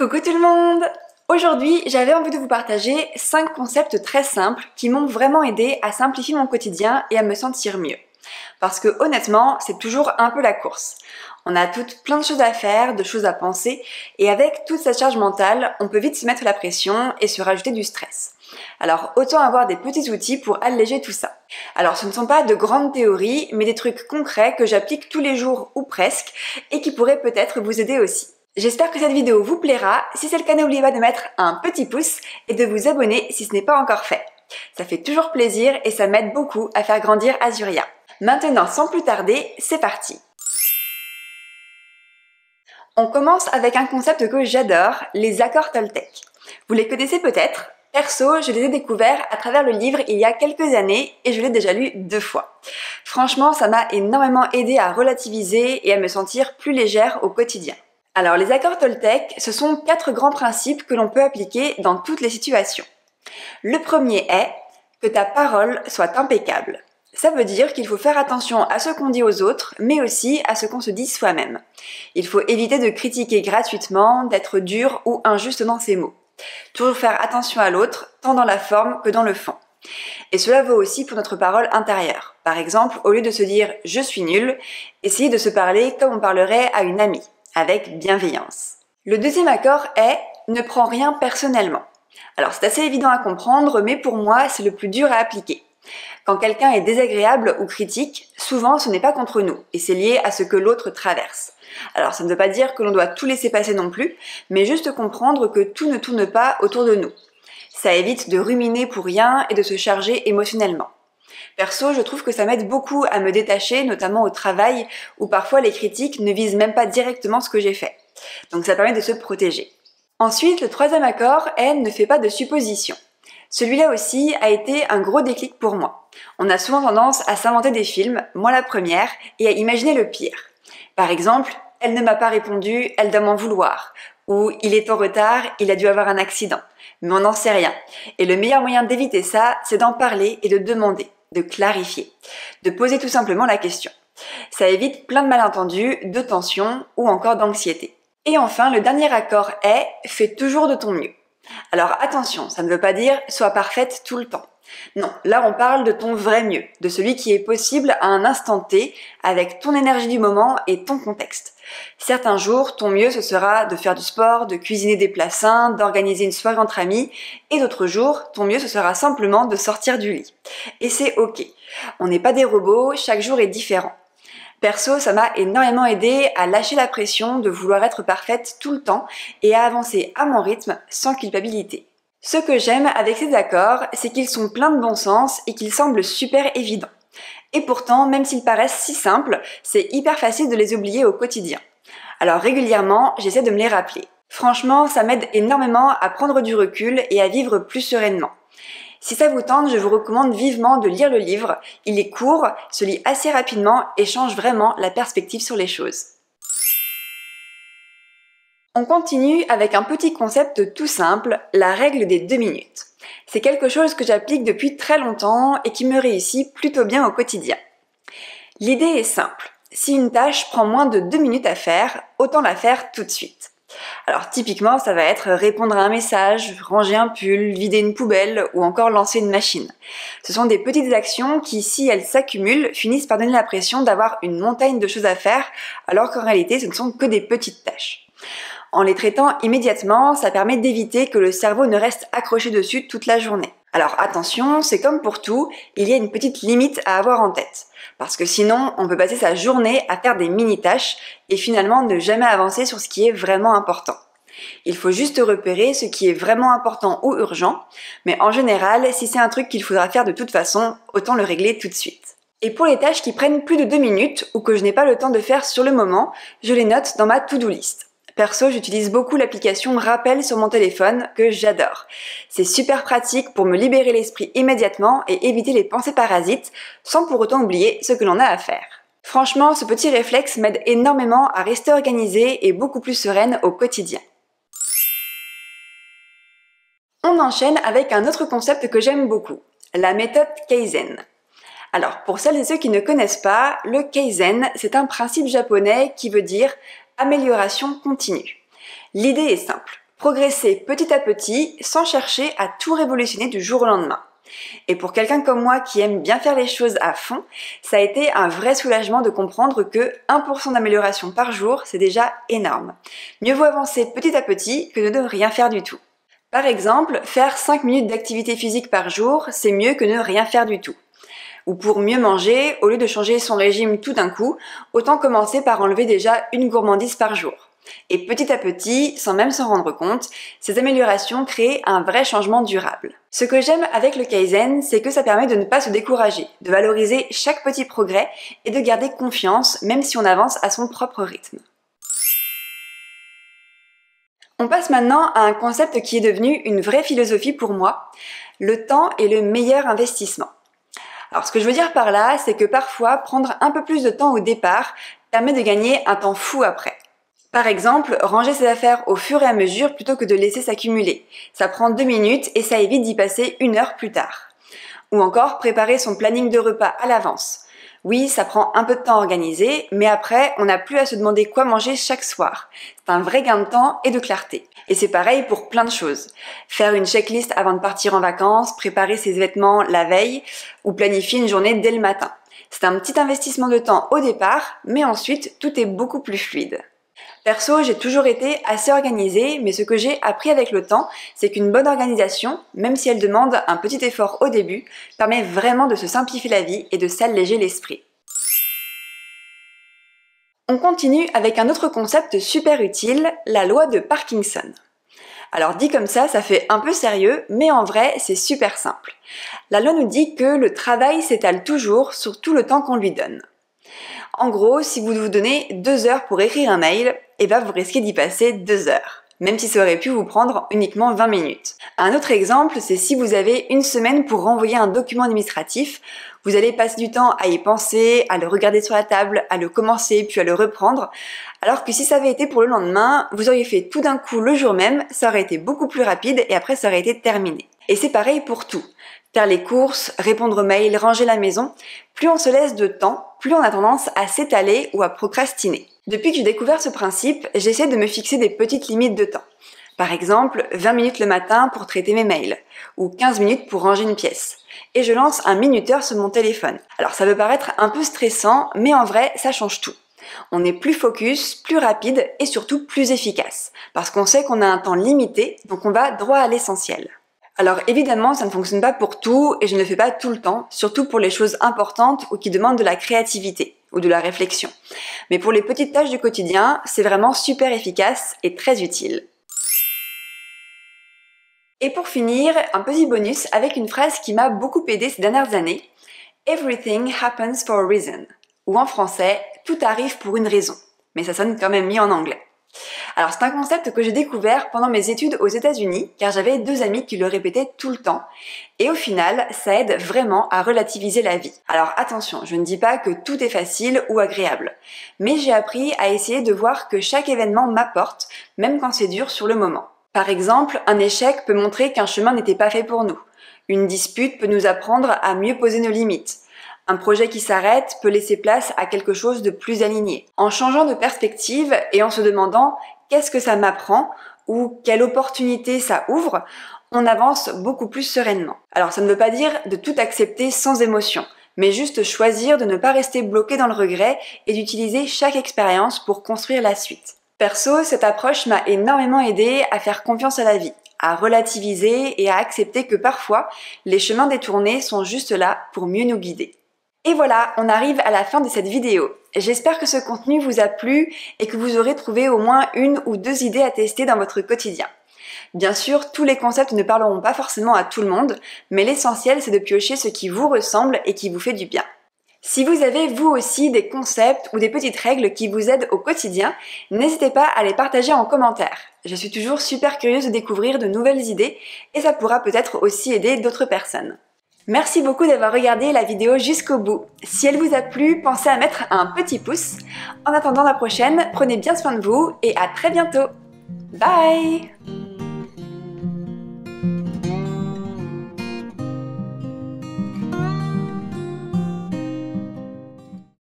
Coucou tout le monde! Aujourd'hui, j'avais envie de vous partager 5 concepts très simples qui m'ont vraiment aidé à simplifier mon quotidien et à me sentir mieux. Parce que honnêtement, c'est toujours un peu la course. On a toutes plein de choses à faire, de choses à penser, et avec toute cette charge mentale, on peut vite se mettre la pression et se rajouter du stress. Alors autant avoir des petits outils pour alléger tout ça. Alors ce ne sont pas de grandes théories, mais des trucs concrets que j'applique tous les jours ou presque, et qui pourraient peut-être vous aider aussi. J'espère que cette vidéo vous plaira. Si c'est le cas, n'oubliez pas de mettre un petit pouce et de vous abonner si ce n'est pas encore fait. Ça fait toujours plaisir et ça m'aide beaucoup à faire grandir Azuria. Maintenant, sans plus tarder, c'est parti! On commence avec un concept que j'adore, les accords Toltec. Vous les connaissez peut-être. Perso, je les ai découverts à travers le livre il y a quelques années et je l'ai déjà lu 2 fois. Franchement, ça m'a énormément aidé à relativiser et à me sentir plus légère au quotidien. Alors, les accords Toltec, ce sont 4 grands principes que l'on peut appliquer dans toutes les situations. Le premier est que ta parole soit impeccable. Ça veut dire qu'il faut faire attention à ce qu'on dit aux autres, mais aussi à ce qu'on se dit soi-même. Il faut éviter de critiquer gratuitement, d'être dur ou injuste dans ses mots. Toujours faire attention à l'autre, tant dans la forme que dans le fond. Et cela vaut aussi pour notre parole intérieure. Par exemple, au lieu de se dire « je suis nul », essayez de se parler comme on parlerait à une amie, avec bienveillance. Le deuxième accord est « ne prends rien personnellement ». Alors c'est assez évident à comprendre, mais pour moi c'est le plus dur à appliquer. Quand quelqu'un est désagréable ou critique, souvent ce n'est pas contre nous, et c'est lié à ce que l'autre traverse. Alors ça ne veut pas dire que l'on doit tout laisser passer non plus, mais juste comprendre que tout ne tourne pas autour de nous. Ça évite de ruminer pour rien et de se charger émotionnellement. Perso, je trouve que ça m'aide beaucoup à me détacher, notamment au travail, où parfois les critiques ne visent même pas directement ce que j'ai fait. Donc ça permet de se protéger. Ensuite, le troisième accord est « ne fais pas de suppositions ». Celui-là aussi a été un gros déclic pour moi. On a souvent tendance à s'inventer des films, moi la première, et à imaginer le pire. Par exemple, « elle ne m'a pas répondu, elle doit m'en vouloir » ou « il est en retard, il a dû avoir un accident ». Mais on n'en sait rien. Et le meilleur moyen d'éviter ça, c'est d'en parler et de demander, de clarifier, de poser tout simplement la question. Ça évite plein de malentendus, de tensions ou encore d'anxiété. Et enfin, le dernier accord est « fais toujours de ton mieux ». Alors attention, ça ne veut pas dire « sois parfaite tout le temps ». Non, là on parle de ton vrai mieux, de celui qui est possible à un instant T, avec ton énergie du moment et ton contexte. Certains jours, ton mieux ce sera de faire du sport, de cuisiner des plats sains, d'organiser une soirée entre amis, et d'autres jours, ton mieux ce sera simplement de sortir du lit. Et c'est ok. On n'est pas des robots, chaque jour est différent. Perso, ça m'a énormément aidé à lâcher la pression de vouloir être parfaite tout le temps et à avancer à mon rythme sans culpabilité. Ce que j'aime avec ces accords, c'est qu'ils sont pleins de bon sens et qu'ils semblent super évidents. Et pourtant, même s'ils paraissent si simples, c'est hyper facile de les oublier au quotidien. Alors régulièrement, j'essaie de me les rappeler. Franchement, ça m'aide énormément à prendre du recul et à vivre plus sereinement. Si ça vous tente, je vous recommande vivement de lire le livre. Il est court, se lit assez rapidement et change vraiment la perspective sur les choses. On continue avec un petit concept tout simple, la règle des 2 minutes. C'est quelque chose que j'applique depuis très longtemps et qui me réussit plutôt bien au quotidien. L'idée est simple. Si une tâche prend moins de 2 minutes à faire, autant la faire tout de suite. Alors typiquement, ça va être répondre à un message, ranger un pull, vider une poubelle ou encore lancer une machine. Ce sont des petites actions qui, si elles s'accumulent, finissent par donner l'impression d'avoir une montagne de choses à faire, alors qu'en réalité, ce ne sont que des petites tâches. En les traitant immédiatement, ça permet d'éviter que le cerveau ne reste accroché dessus toute la journée. Alors attention, c'est comme pour tout, il y a une petite limite à avoir en tête. Parce que sinon, on peut passer sa journée à faire des mini-tâches et finalement ne jamais avancer sur ce qui est vraiment important. Il faut juste repérer ce qui est vraiment important ou urgent, mais en général, si c'est un truc qu'il faudra faire de toute façon, autant le régler tout de suite. Et pour les tâches qui prennent plus de 2 minutes ou que je n'ai pas le temps de faire sur le moment, je les note dans ma to-do list. Perso, j'utilise beaucoup l'application Rappel sur mon téléphone, que j'adore. C'est super pratique pour me libérer l'esprit immédiatement et éviter les pensées parasites, sans pour autant oublier ce que l'on a à faire. Franchement, ce petit réflexe m'aide énormément à rester organisée et beaucoup plus sereine au quotidien. On enchaîne avec un autre concept que j'aime beaucoup, la méthode Kaizen. Alors, pour celles et ceux qui ne connaissent pas, le Kaizen, c'est un principe japonais qui veut dire amélioration continue. L'idée est simple. Progresser petit à petit sans chercher à tout révolutionner du jour au lendemain. Et pour quelqu'un comme moi qui aime bien faire les choses à fond, ça a été un vrai soulagement de comprendre que 1% d'amélioration par jour, c'est déjà énorme. Mieux vaut avancer petit à petit que de ne rien faire du tout. Par exemple, faire 5 minutes d'activité physique par jour, c'est mieux que ne rien faire du tout. Ou pour mieux manger, au lieu de changer son régime tout d'un coup, autant commencer par enlever déjà une gourmandise par jour. Et petit à petit, sans même s'en rendre compte, ces améliorations créent un vrai changement durable. Ce que j'aime avec le Kaizen, c'est que ça permet de ne pas se décourager, de valoriser chaque petit progrès et de garder confiance même si on avance à son propre rythme. On passe maintenant à un concept qui est devenu une vraie philosophie pour moi. Le temps est le meilleur investissement. Alors ce que je veux dire par là, c'est que parfois, prendre un peu plus de temps au départ permet de gagner un temps fou après. Par exemple, ranger ses affaires au fur et à mesure plutôt que de laisser s'accumuler. Ça prend 2 minutes et ça évite d'y passer 1 heure plus tard. Ou encore préparer son planning de repas à l'avance. Oui, ça prend un peu de temps à organiser, mais après, on n'a plus à se demander quoi manger chaque soir. C'est un vrai gain de temps et de clarté. Et c'est pareil pour plein de choses. Faire une checklist avant de partir en vacances, préparer ses vêtements la veille, ou planifier une journée dès le matin. C'est un petit investissement de temps au départ, mais ensuite, tout est beaucoup plus fluide. Perso, j'ai toujours été assez organisée, mais ce que j'ai appris avec le temps, c'est qu'une bonne organisation, même si elle demande un petit effort au début, permet vraiment de se simplifier la vie et de s'alléger l'esprit. On continue avec un autre concept super utile, la loi de Parkinson. Alors dit comme ça fait un peu sérieux, mais en vrai, c'est super simple. La loi nous dit que le travail s'étale toujours sur tout le temps qu'on lui donne. En gros, si vous vous donnez 2 heures pour écrire un mail, vous risquez d'y passer 2 heures, même si ça aurait pu vous prendre uniquement 20 minutes. Un autre exemple, c'est si vous avez 1 semaine pour renvoyer un document administratif, vous allez passer du temps à y penser, à le regarder sur la table, à le commencer, puis à le reprendre, alors que si ça avait été pour le lendemain, vous auriez fait tout d'un coup le jour même, ça aurait été beaucoup plus rapide et après ça aurait été terminé. Et c'est pareil pour tout. Faire les courses, répondre aux mails, ranger la maison, plus on se laisse de temps, plus on a tendance à s'étaler ou à procrastiner. Depuis que j'ai découvert ce principe, j'essaie de me fixer des petites limites de temps. Par exemple, 20 minutes le matin pour traiter mes mails, ou 15 minutes pour ranger une pièce. Et je lance un minuteur sur mon téléphone. Alors ça peut paraître un peu stressant, mais en vrai, ça change tout. On est plus focus, plus rapide et surtout plus efficace, parce qu'on sait qu'on a un temps limité, donc on va droit à l'essentiel. Alors évidemment, ça ne fonctionne pas pour tout et je ne le fais pas tout le temps, surtout pour les choses importantes ou qui demandent de la créativité ou de la réflexion. Mais pour les petites tâches du quotidien, c'est vraiment super efficace et très utile. Et pour finir, un petit bonus avec une phrase qui m'a beaucoup aidée ces dernières années. Everything happens for a reason. Ou en français, tout arrive pour une raison. Mais ça sonne quand même mieux en anglais. Alors c'est un concept que j'ai découvert pendant mes études aux États-Unis, car j'avais 2 amis qui le répétaient tout le temps. Et au final, ça aide vraiment à relativiser la vie. Alors attention, je ne dis pas que tout est facile ou agréable. Mais j'ai appris à essayer de voir que chaque événement m'apporte, même quand c'est dur sur le moment. Par exemple, un échec peut montrer qu'un chemin n'était pas fait pour nous. Une dispute peut nous apprendre à mieux poser nos limites. Un projet qui s'arrête peut laisser place à quelque chose de plus aligné. En changeant de perspective et en se demandant qu'est-ce que ça m'apprend ou quelle opportunité ça ouvre, on avance beaucoup plus sereinement. Alors ça ne veut pas dire de tout accepter sans émotion, mais juste choisir de ne pas rester bloqué dans le regret et d'utiliser chaque expérience pour construire la suite. Perso, cette approche m'a énormément aidé à faire confiance à la vie, à relativiser et à accepter que parfois, les chemins détournés sont juste là pour mieux nous guider. Et voilà, on arrive à la fin de cette vidéo. J'espère que ce contenu vous a plu et que vous aurez trouvé au moins 1 ou 2 idées à tester dans votre quotidien. Bien sûr, tous les concepts ne parleront pas forcément à tout le monde, mais l'essentiel c'est de piocher ce qui vous ressemble et qui vous fait du bien. Si vous avez vous aussi des concepts ou des petites règles qui vous aident au quotidien, n'hésitez pas à les partager en commentaire. Je suis toujours super curieuse de découvrir de nouvelles idées et ça pourra peut-être aussi aider d'autres personnes. Merci beaucoup d'avoir regardé la vidéo jusqu'au bout. Si elle vous a plu, pensez à mettre un petit pouce. En attendant la prochaine, prenez bien soin de vous et à très bientôt. Bye!